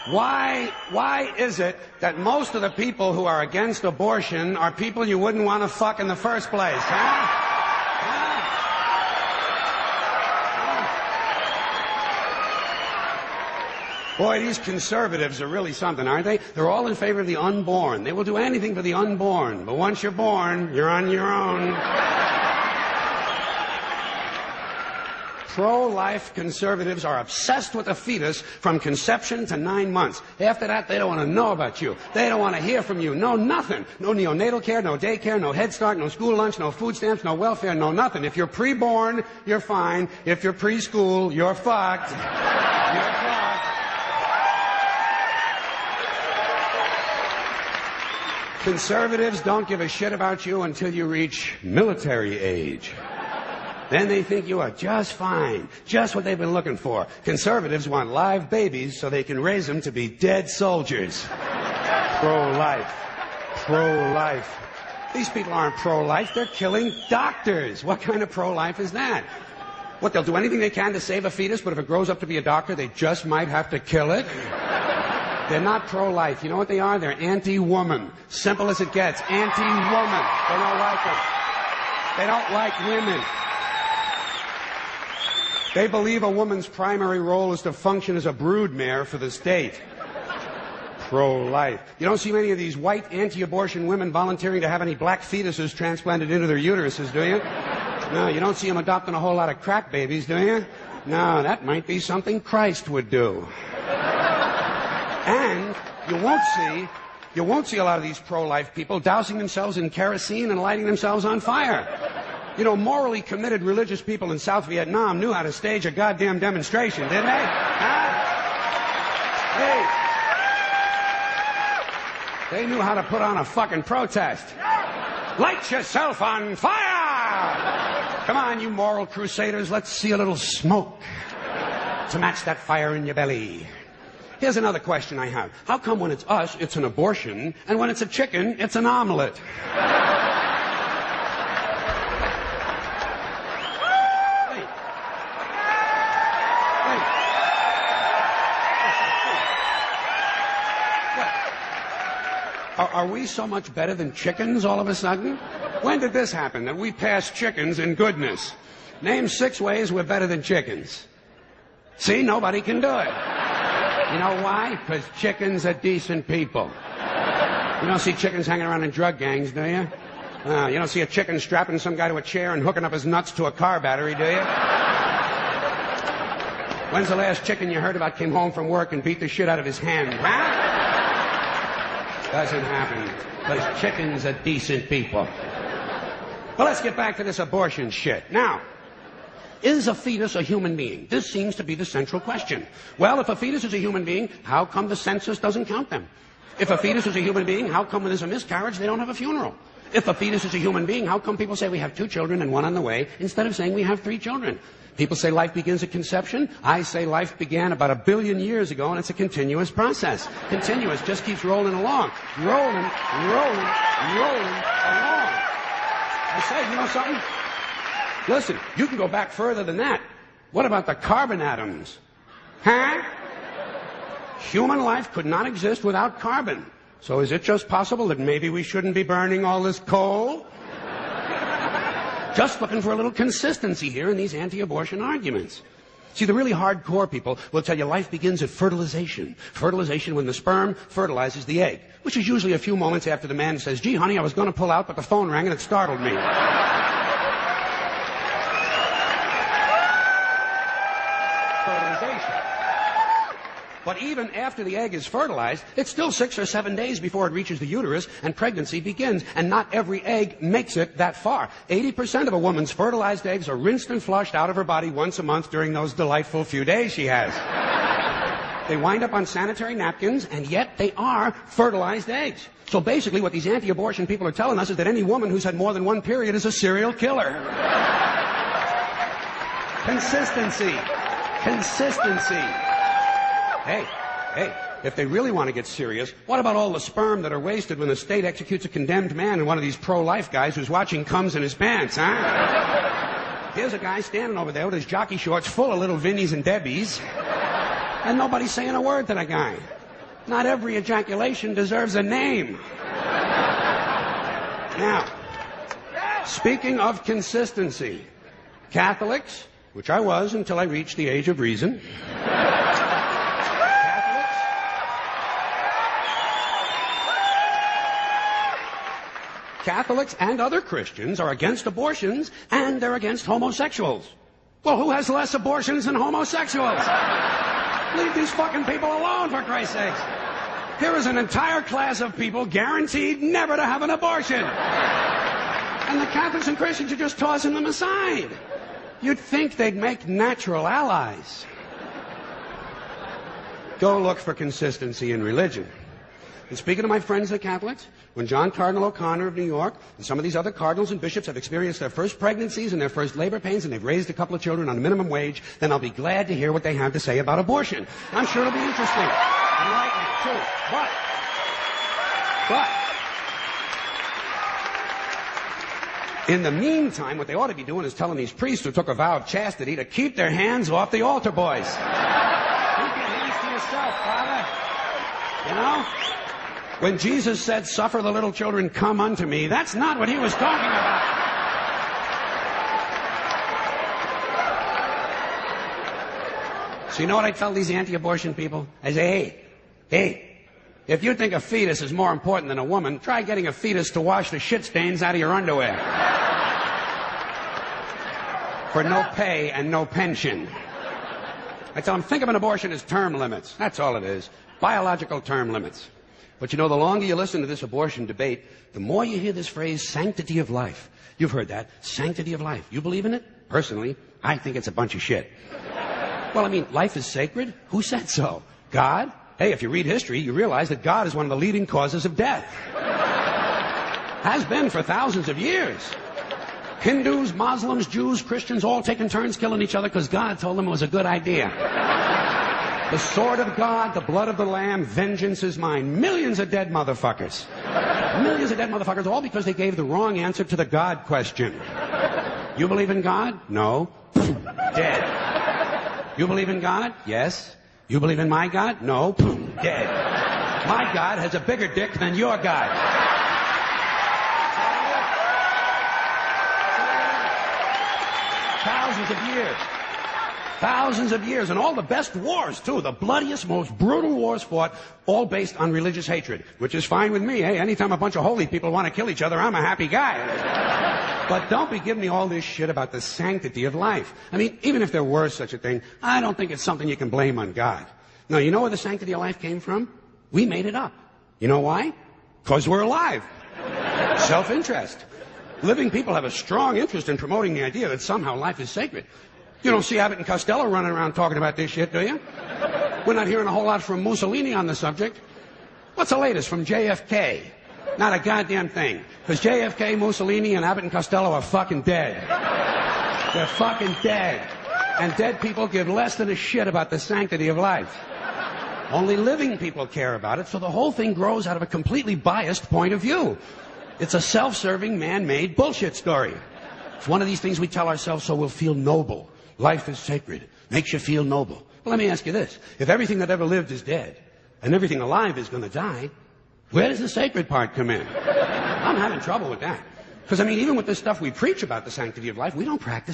Why is it that most of the people who are against abortion are people you wouldn't want to fuck in the first place, huh? Boy, these conservatives are really something, aren't they? They're all in favor of the unborn. They will do anything for the unborn. But once you're born, you're on your own. Pro-life conservatives are obsessed with the fetus from conception to 9 months. After that, they don't want to know about you. They don't want to hear from you. No, nothing. No neonatal care, no daycare, no Head Start, no school lunch, no food stamps, no welfare, no nothing. If you're pre-born, you're fine. If you're preschool, you're fucked. You're fucked. Conservatives don't give a shit about you until you reach military age. Then they think you are just fine, just what they've been looking for. Conservatives want live babies so they can raise them to be dead soldiers. Pro-life. Pro-life. These people aren't pro-life, they're killing doctors. What kind of pro-life is that? What, they'll do anything they can to save a fetus, but if it grows up to be a doctor, they just might have to kill it? They're not pro-life. You know what they are? They're anti-woman. Simple as it gets. Anti-woman. They don't like it. They don't like women. They believe a woman's primary role is to function as a broodmare for the state. Pro-life. You don't see many of these white anti-abortion women volunteering to have any black fetuses transplanted into their uteruses, do you? No, you don't see them adopting a whole lot of crack babies, do you? No, that might be something Christ would do. And you won't see a lot of these pro-life people dousing themselves in kerosene and lighting themselves on fire. You know, morally committed religious people in South Vietnam knew how to stage a goddamn demonstration, didn't they? Huh? They knew how to put on a fucking protest. Light yourself on fire! Come on, you moral crusaders, let's see a little smoke to match that fire in your belly. Here's another question I have. How come when it's us, it's an abortion, and when it's a chicken, it's an omelet? Are we so much better than chickens all of a sudden? When did this happen, that we passed chickens in goodness? Name 6 ways we're better than chickens. See, nobody can do it. You know why? Because chickens are decent people. You don't see chickens hanging around in drug gangs, do you? You don't see a chicken strapping some guy to a chair and hooking up his nuts to a car battery, do you? When's the last chicken you heard about came home from work and beat the shit out of his hand? Huh? Doesn't happen. Because chickens are decent people. Well, let's get back to this abortion shit. Now, is a fetus a human being? This seems to be the central question. Well, if a fetus is a human being, how come the census doesn't count them? If a fetus is a human being, how come when there's a miscarriage they don't have a funeral? If a fetus is a human being, how come people say we have 2 children and 1 on the way instead of saying we have 3 children? People say life begins at conception. I say life began about 1 billion years ago, and it's a continuous process. Continuous, just keeps rolling along. Rolling along. I say, you know something? Listen, you can go back further than that. What about the carbon atoms? Huh? Human life could not exist without carbon. So is it just possible that maybe we shouldn't be burning all this coal? Just looking for a little consistency here in these anti-abortion arguments. See, the really hardcore people will tell you life begins at fertilization. Fertilization when the sperm fertilizes the egg, which is usually a few moments after the man says, gee, honey, I was going to pull out, but the phone rang and it startled me. But even after the egg is fertilized, it's still 6 or 7 days before it reaches the uterus and pregnancy begins. And not every egg makes it that far. 80% of a woman's fertilized eggs are rinsed and flushed out of her body once a month during those delightful few days she has. They wind up on sanitary napkins, and yet they are fertilized eggs. So basically what these anti-abortion people are telling us is that any woman who's had more than 1 period is a serial killer. Consistency. Hey, if they really want to get serious, what about all the sperm that are wasted when the state executes a condemned man and one of these pro-life guys who's watching comes in his pants, huh? Here's a guy standing over there with his jockey shorts full of little Vinnies and Debbies, and nobody's saying a word to the guy. Not every ejaculation deserves a name. Now, speaking of consistency, Catholics, which I was until I reached the age of reason, Catholics and other Christians are against abortions, and they're against homosexuals. Well, who has less abortions than homosexuals? Leave these fucking people alone, for Christ's sakes. Here is an entire class of people guaranteed never to have an abortion. And the Catholics and Christians are just tossing them aside. You'd think they'd make natural allies. Go look for consistency in religion. And speaking to my friends, the Catholics, when John Cardinal O'Connor of New York and some of these other cardinals and bishops have experienced their first pregnancies and their first labor pains and they've raised a couple of children on minimum wage, then I'll be glad to hear what they have to say about abortion. I'm sure it'll be interesting. Enlightening, too. But, in the meantime, what they ought to be doing is telling these priests who took a vow of chastity to keep their hands off the altar boys. Keep your hands to yourself, Father. You know? When Jesus said, "Suffer the little children, come unto me," that's not what he was talking about. So you know what I tell these anti-abortion people? I say, hey, if you think a fetus is more important than a woman, try getting a fetus to wash the shit stains out of your underwear. For no pay and no pension. I tell them, think of an abortion as term limits. That's all it is. Biological term limits. But you know, the longer you listen to this abortion debate, the more you hear this phrase, sanctity of life. You've heard that. Sanctity of life. You believe in it? Personally, I think it's a bunch of shit. Well, I mean, life is sacred? Who said so? God? Hey, if you read history, you realize that God is one of the leading causes of death. Has been for thousands of years. Hindus, Muslims, Jews, Christians, all taking turns killing each other because God told them it was a good idea. The sword of God, the blood of the Lamb, vengeance is mine. Millions of dead motherfuckers. Millions of dead motherfuckers, all because they gave the wrong answer to the God question. You believe in God? No. Dead. You believe in God? Yes. You believe in my God? No. Dead. My God has a bigger dick than your God. Thousands of years. Thousands of years, and all the best wars, too. The bloodiest, most brutal wars fought, all based on religious hatred, which is fine with me. Hey, anytime a bunch of holy people want to kill each other, I'm a happy guy. But don't be giving me all this shit about the sanctity of life. I mean, even if there were such a thing, I don't think it's something you can blame on God. No, you know where the sanctity of life came from? We made it up. You know why? Because we're alive. Self-interest. Living people have a strong interest in promoting the idea that somehow life is sacred. You don't see Abbott and Costello running around talking about this shit, do you? We're not hearing a whole lot from Mussolini on the subject. What's the latest from JFK? Not a goddamn thing. Because JFK, Mussolini, and Abbott and Costello are fucking dead. They're fucking dead. And dead people give less than a shit about the sanctity of life. Only living people care about it, so the whole thing grows out of a completely biased point of view. It's a self-serving, man-made bullshit story. It's one of these things we tell ourselves so we'll feel noble. Life is sacred. Makes you feel noble. Well, let me ask you this. If everything that ever lived is dead, and everything alive is going to die, where does the sacred part come in? I'm having trouble with that. Because, I mean, even with this stuff we preach about the sanctity of life, we don't practice